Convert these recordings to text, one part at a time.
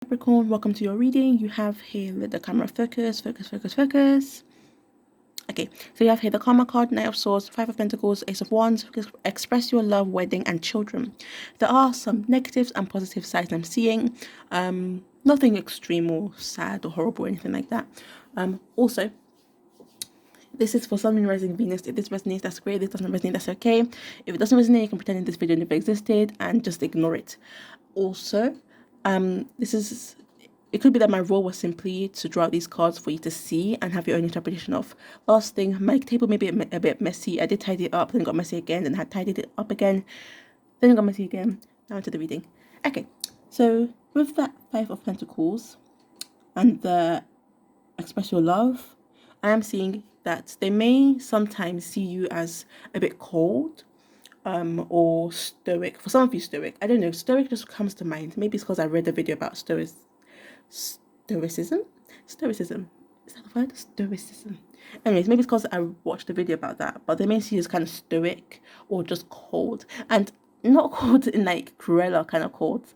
Capricorn, welcome to your reading. You have here the camera focus. Okay, so you have here the Karma card, Knight of Swords, Five of Pentacles, Ace of Wands. Express your love, wedding, and children. There are some negatives and positive sides I'm seeing. Nothing extreme or sad or horrible or anything like that. Also, this is for Sun, Rising, Venus. If this resonates, that's great. If this doesn't resonate, that's okay. If it doesn't resonate, you can pretend this video never existed and just ignore it. Also, it could be that my role was simply to draw out these cards for you to see and have your own interpretation of. Last thing, my table may be a bit messy. I did tidy it up, then got messy again, then had tidied it up again, then got messy again. Now into the reading. Okay, so with that Five of Pentacles and the express your love, I am seeing that they may sometimes see you as a bit cold, or stoic. For some of you, stoic. I don't know. Stoic just comes to mind. Maybe it's because I read a video about stoicism. Stoicism. Is that the word? Stoicism. Anyways, maybe it's because I watched a video about that. But they may see you as kind of stoic or just cold, and not cold in like Cruella kind of cold.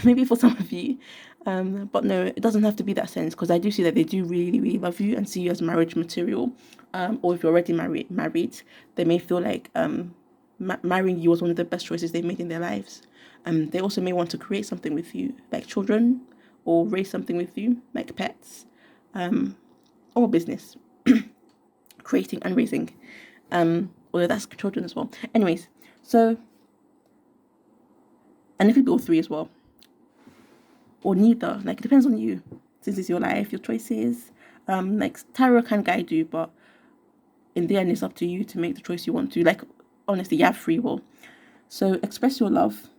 Maybe for some of you. But no, it doesn't have to be that sense, because I do see that they do really, really love you and see you as marriage material. Or if you're already married, they may feel like marrying you was one of the best choices they made in their lives. They also may want to create something with you, like children, or raise something with you, like pets, or business, creating and raising. Although that's children as well. Anyways, so, and it could be all three as well, or neither. Like, it depends on you, since it's your life, your choices. Like tarot can guide you, but in the end, it's up to you to make the choice you want to. Like, honestly, you have free will. So express your love.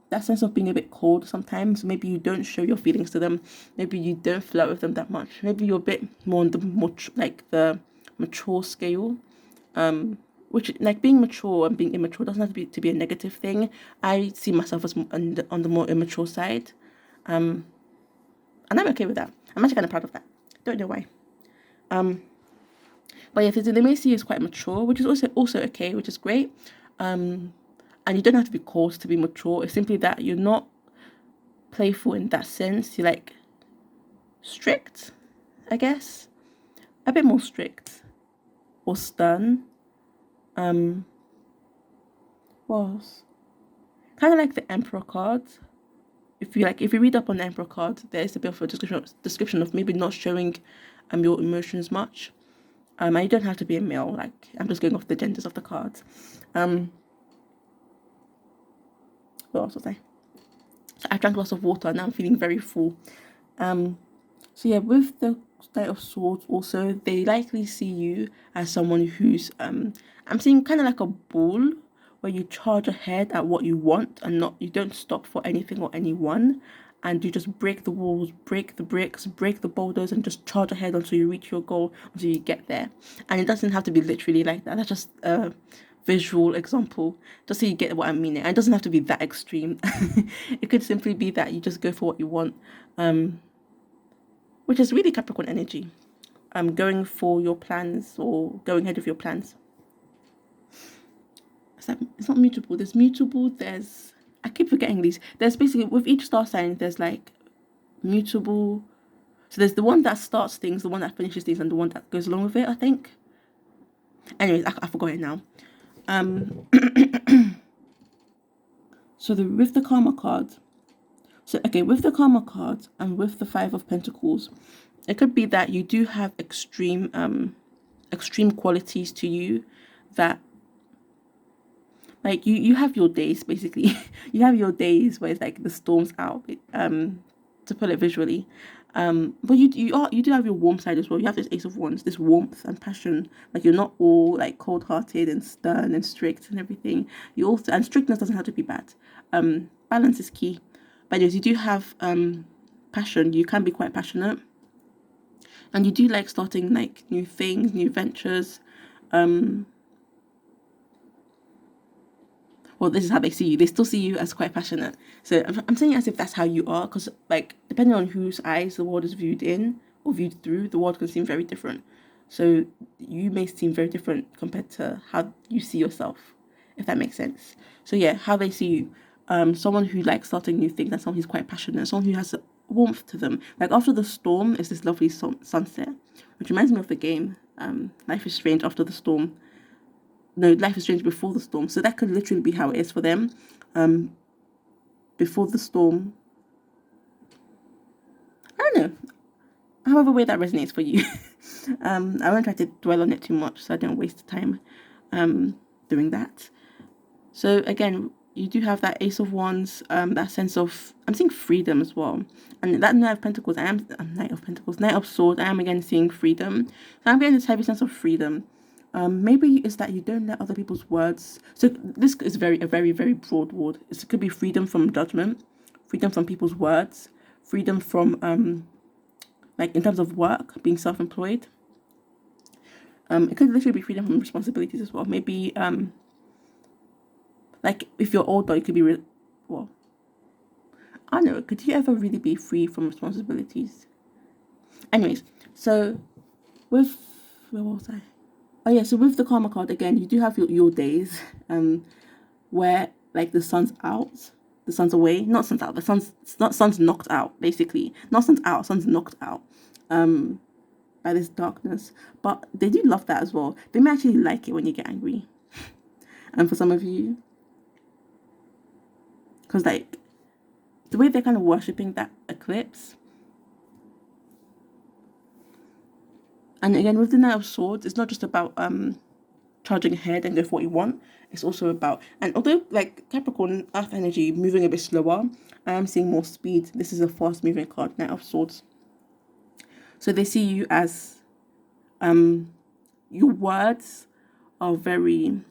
That sense of being a bit cold sometimes. Maybe you don't show your feelings to them. Maybe you don't flirt with them that much. Maybe you're a bit more on the mature scale. Which, like, being mature and being immature doesn't have to be a negative thing. I see myself as on the more immature side. And I'm okay with that. I'm actually kind of proud of that. Don't know why. But yeah, they may see you as quite mature, which is also okay, which is great. And you don't have to be cold to be mature. It's simply that you're not playful in that sense. You're like strict, I guess. A bit more strict. Or stern. What else? Kind of like the Emperor card. If you read up on the Emperor card, there is a bit of a description of maybe not showing your emotions much. And you don't have to be a male. Like, I'm just going off the genders of the cards. What else was I? So I drank lots of water. Now I'm feeling very full. So yeah, with the Knight of Swords, also they likely see you as someone who's I'm seeing kind of like a bull, where you charge ahead at what you want and you don't stop for anything or anyone, and you just break the walls, break the bricks, break the boulders, and just charge ahead until you reach your goal, until you get there. And it doesn't have to be literally like that. That's just a visual example, just so you get what I mean. And it doesn't have to be that extreme. It could simply be that you just go for what you want, which is really Capricorn energy. Going for your plans, or going ahead of your plans. It's not mutable. There's mutable. I keep forgetting these. There's basically, with each star sign, there's like mutable. So there's the one that starts things, the one that finishes things, and the one that goes along with it, I think. Anyways, I forgot it now. So with the Karma card. So, okay, with the Karma card and with the Five of Pentacles, it could be that you do have extreme qualities to you, that, like, you have your days, basically. You have your days where it's like the storm's out, to put it visually. But you do have your warm side as well. You have this Ace of Wands, this warmth and passion. Like, you're not all like cold-hearted and stern and strict and everything. And strictness doesn't have to be bad. Balance is key. But anyways, you do have passion. You can be quite passionate, and you do like starting like new things, new ventures. Well, this is how they see you. They still see you as quite passionate. So I'm saying it as if that's how you are, because, like, depending on whose eyes the world is viewed in or viewed through, the world can seem very different. So you may seem very different compared to how you see yourself, if that makes sense. So yeah, how they see you. Someone who likes starting new things, and someone who's quite passionate, someone who has warmth to them. Like after the storm is this lovely sunset, which reminds me of the game Life is Strange After the Storm. No, Life is Strange Before the Storm. So that could literally be how it is for them. Before the storm. I don't know. However way that resonates for you. I won't try to dwell on it too much so I don't waste time doing that. So again, you do have that Ace of Wands, that sense of, I'm seeing freedom as well. And that Knight of Pentacles, Knight of Swords, I am again seeing freedom. So I'm getting this heavy sense of freedom. Maybe it's that you don't let other people's words. So this is a very, very broad word. It could be freedom from judgment, freedom from people's words, freedom from, like in terms of work, being self-employed. It could literally be freedom from responsibilities as well. Maybe, like if you're older, it could be, well, I don't know, could you ever really be free from responsibilities? Anyways, so with, where was I? Oh yeah, so with the Karma card, again, you do have your days where like the sun's out, the sun's away, not sun's out, sun's knocked out, basically. Not sun's out, sun's knocked out by this darkness. But they do love that as well. They may actually like it when you get angry. And for some of you, because like the way they're kind of worshipping that eclipse. And again, with the Knight of Swords, it's not just about charging ahead and go for what you want. It's also about, and although like Capricorn, Earth energy, moving a bit slower, I am seeing more speed. This is a fast moving card, Knight of Swords. So they see you as, your words are very,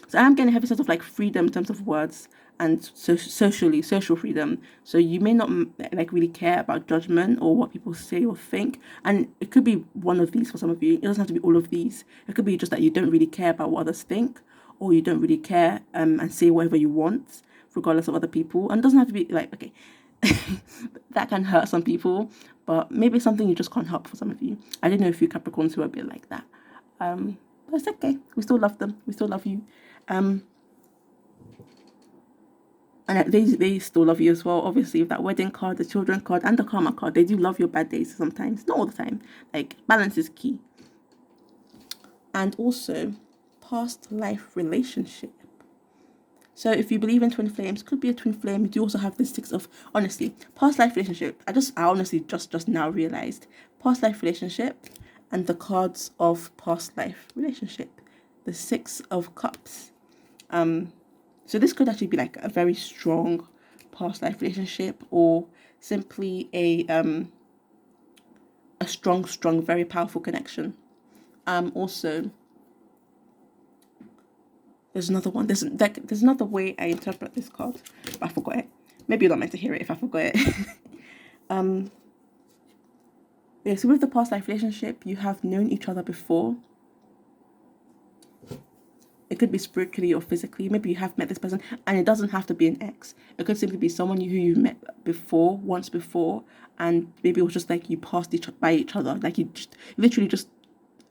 so I'm getting a heavy sense of like freedom in terms of words and social freedom. So you may not like really care about judgment or what people say or think. And it could be one of these for some of you. It doesn't have to be all of these. It could be just that you don't really care about what others think, or you don't really care and say whatever you want, regardless of other people. And it doesn't have to be like, okay, that can hurt some people, but maybe it's something you just can't help for some of you. I don't know if you Capricorns who are a bit like that. But it's okay. We still love them. We still love you. And they still love you as well. Obviously, with that wedding card, the children card, and the Karma card, they do love your bad days sometimes. Not all the time. Like, balance is key. And also, past life relationship. So if you believe in twin flames, could be a twin flame. You do also have the Six of, honestly, past life relationship. I honestly just now realized. Past life relationship and the cards of past life relationship. The Six of Cups. So this could actually be like a very strong past life relationship, or simply a strong, very powerful connection. Also, there's another one. There's another way I interpret this card, but I forgot it. Maybe you're not meant to hear it if I forgot it. Yeah, so with the past life relationship, you have known each other before. It could be spiritually or physically. Maybe you have met this person, and it doesn't have to be an ex. It could simply be someone who you met before, once before, and maybe it was just like you passed by each other. Like you just literally just,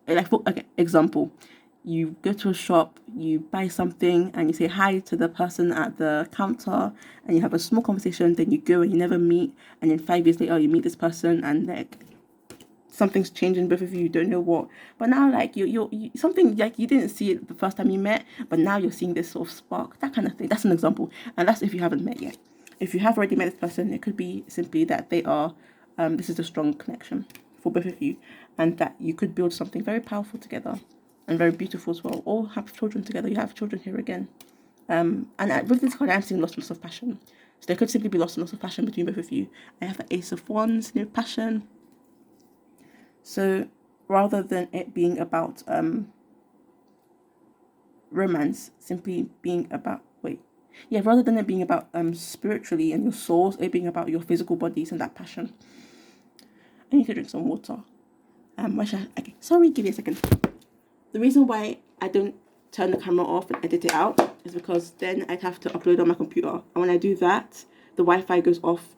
like, okay, example, you go to a shop, you buy something, and you say hi to the person at the counter, and you have a small conversation. Then you go and you never meet, and then 5 years later you meet this person, and like something's changing, both of you don't know what, but now like you something like you didn't see it the first time you met, but now you're seeing this sort of spark, that kind of thing. That's an example, and that's if you haven't met yet. If you have already met this person, it could be simply that they are this is a strong connection for both of you, and that you could build something very powerful together and very beautiful as well, or have children together. You have children here again. And with this card, I'm seeing loss of passion, so there could simply be loss of passion between both of you. I have the Ace of Wands, no passion. So rather than it being about romance, simply being about, rather than it being about spiritually and your souls, it being about your physical bodies and that passion. I need to drink some water. Okay, sorry, give me a second. The reason why I don't turn the camera off and edit it out is because then I'd have to upload on my computer. And when I do that, the Wi-Fi goes off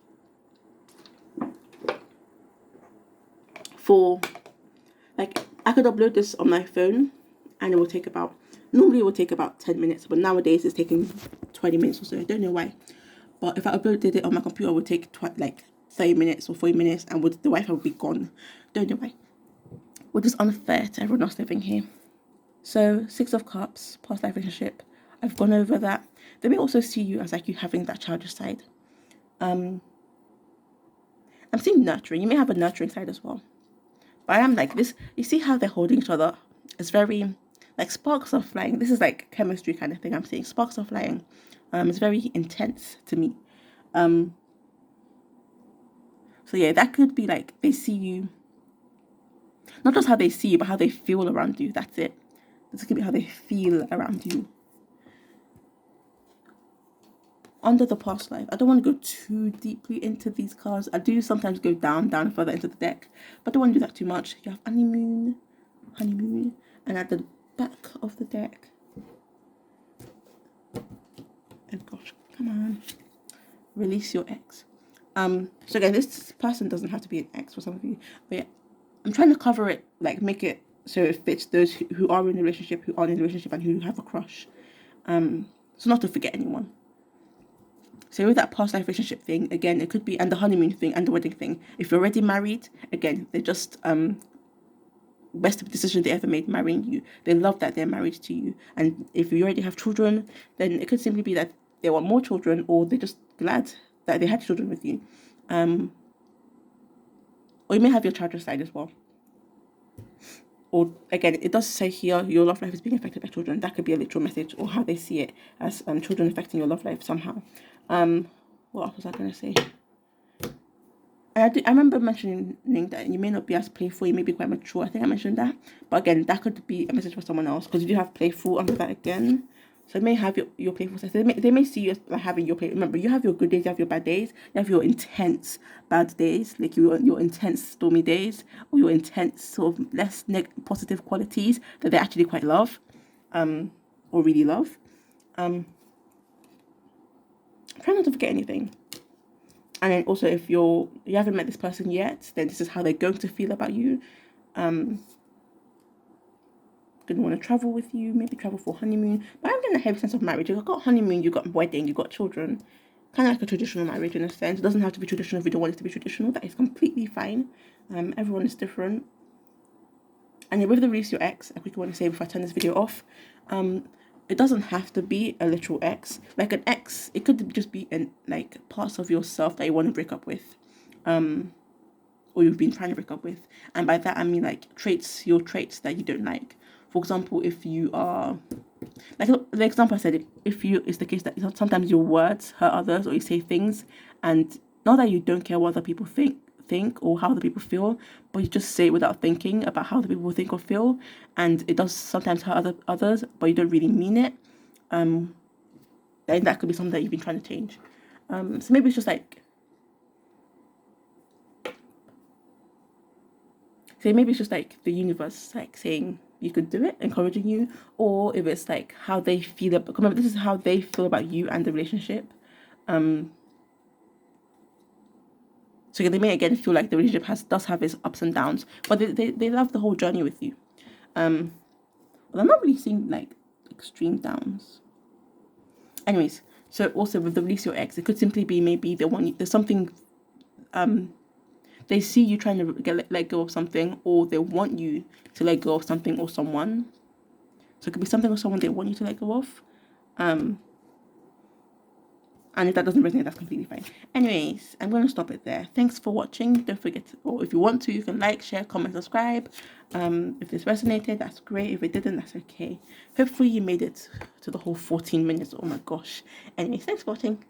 for, like, I could upload this on my phone and it will take about, normally it will take about 10 minutes, but nowadays it's taking 20 minutes or so. I don't know why. But if I uploaded it on my computer, it would take like 30 minutes or 40 minutes and the Wi-Fi would be gone. Don't know why. Which is unfair to everyone else living here. So 6 of Cups, past life relationship. I've gone over that. They may also see you as like you having that childish side. I'm seeing nurturing. You may have a nurturing side as well. But I am like this. You see how they're holding each other? It's very like sparks are flying. This is like chemistry kind of thing. I'm seeing sparks are flying. It's very intense to me. So yeah, that could be like they see you. Not just how they see you, but how they feel around you. That's it. This could be how they feel around you. Under the past life. I don't want to go too deeply into these cards. I do sometimes go down further into the deck, but I don't want to do that too much. You have honeymoon, and at the back of the deck, oh gosh, come on, release your ex. So again, this person doesn't have to be an ex for some of you, but yeah, I'm trying to cover it, like make it so it fits those who are in a relationship, who aren't in a relationship, and who have a crush. So not to forget anyone. So with that past life relationship thing, again, it could be, and the honeymoon thing and the wedding thing. If you're already married, again, they're just best decision they ever made marrying you. They love that they're married to you. And if you already have children, then it could simply be that they want more children, or they're just glad that they had children with you. Or you may have your childhood side as well. Or again, it does say here your love life is being affected by children. That could be a literal message, or how they see it as children affecting your love life somehow. What else was I going to say? I remember mentioning that you may not be as playful, you may be quite mature. I think I mentioned that. But again, that could be a message for someone else, because you do have playful under that again. So you may have your playful side. They may see you as like having your play. Remember, you have your good days, you have your bad days, you have your intense bad days, like your intense stormy days, or your intense sort of less positive qualities that they actually quite love, or really love. Try not to forget anything. And then also, if you haven't met this person yet, then this is how they're going to feel about you. Gonna want to travel with you, maybe travel for honeymoon. But I'm getting a heavy sense of marriage. You've got honeymoon, you've got wedding, you've got children. Kind of like a traditional marriage in a sense. It doesn't have to be traditional if you don't want it to be traditional. That is completely fine. Everyone is different. And with the release your ex, I quickly want to say before I turn this video off, it doesn't have to be a literal ex. Like an ex, it could just be like parts of yourself that you want to break up with, or you've been trying to break up with. And by that I mean like your traits that you don't like. For example, if you are, like the example I said, it's the case that sometimes your words hurt others, or you say things, and not that you don't care what other people think or how other people feel, but you just say it without thinking about how other people think or feel, and it does sometimes hurt others, but you don't really mean it. Then that could be something that you've been trying to change. So maybe it's just like, the universe like saying you could do it, encouraging you, or if it's like how they feel about. Remember, this is how they feel about you and the relationship. So they may again feel like the relationship does have its ups and downs, but they love the whole journey with you. Well, I'm not really seeing like extreme downs. Anyways, so also with the release your ex, it could simply be maybe there's something, they see you trying to let go of something, or they want you to let go of something or someone. So it could be something or someone they want you to let go of. And if that doesn't resonate, that's completely fine. Anyways, I'm going to stop it there. Thanks for watching. Don't forget, or if you want to, you can like, share, comment, subscribe. If this resonated, that's great. If it didn't, that's okay. Hopefully you made it to the whole 14 minutes. Oh my gosh. Anyways, thanks for watching.